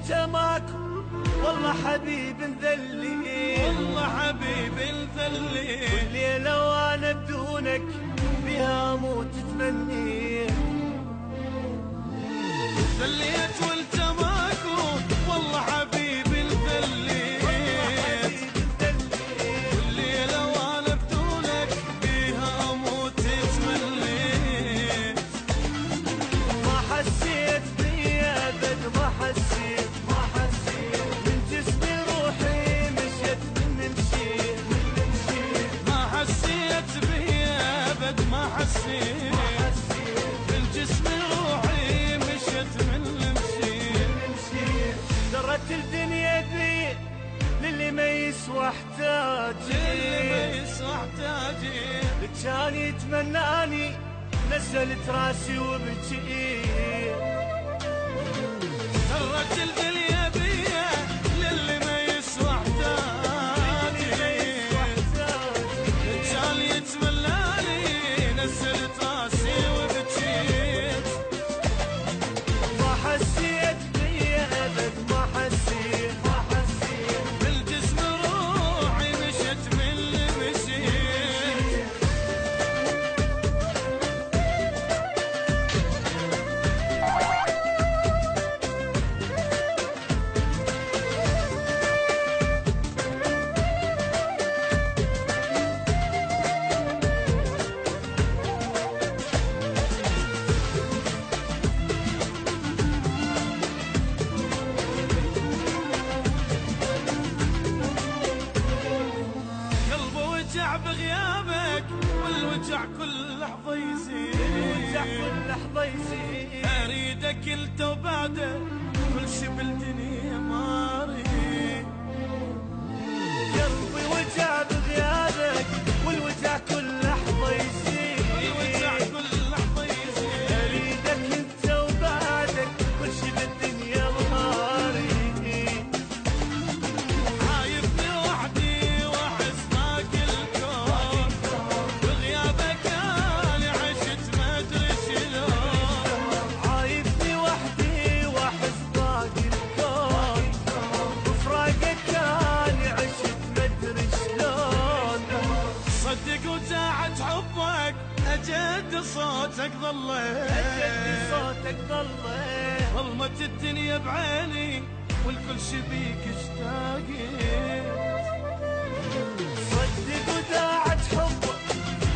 وانت ماكو والله حبيب مذلي، والله حبيب مذلي، والليلة وانا بدونك بها اموت تمني. ذليت وانت ماكو والله حبيب مذلي، والليلة وانا بدونك بها اموت تمني. ما حسيت بيا ابد ما حسيت من جسمي روحي مشت من مشيت ما حسيت بيا ابد ما حسيت من جسمي روحي مشت من المشيت. درت الدنيا بي للي ما يسوى احتاجي، كان يتمناني نزلت راسي وبكيت. درت الدنيا بيا للي ما يسوى احتاجي، كان يتمناني نزلت راسي وبكيت. ما حسيت بيا ابد ما حسيت بالجسم روحي مشت من المشيت. وجع بغيابك والوجع كل لحظة يزيد، الوجع كل لحظة يزيد. اريدك انت وبعده كل شي بالدنيا ما اريد. قلبي وجع بغيابك والوجع كل لحظة يزيد، والوجع كل لحظة يزيد. اريدك انت وبعدك كل شي بالدنيا ما اريد. عايبني وحدي واحس باقي الكون، بغيابك انا عشت ما ادري شلون. عايبني وحدي واحس باقي الكون، بفراقك انا عشت ما ادري شلون. صدق وجاعت حبك اجد صوتك أجد ظليت، صوتك ضليت. ظلمت الدنيا بعيني والكل شبيك اشتاقيت. صدق وداعت حبك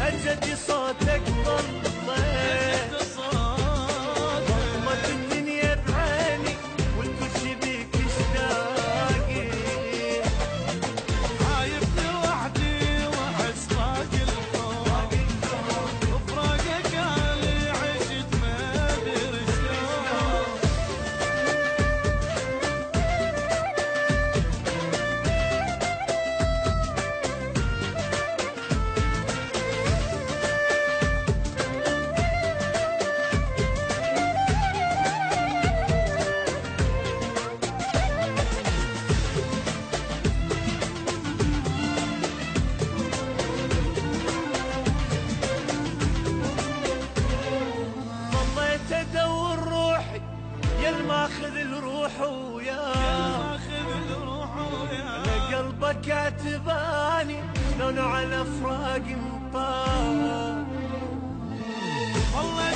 أجدي صوتك ضليت، أجد صوتك ضلمت الدنيا بعيني والكل شي بيك اشتاقي. عايبني وحدي واحس باقي الكون، بفراقك انا عشت ما ادري شلون. ضليت ادور روحي يا الماخذ الروح وياه، ماخذ الروح وياه. على قلبك اعتباني شلون على فراق انطاه. والله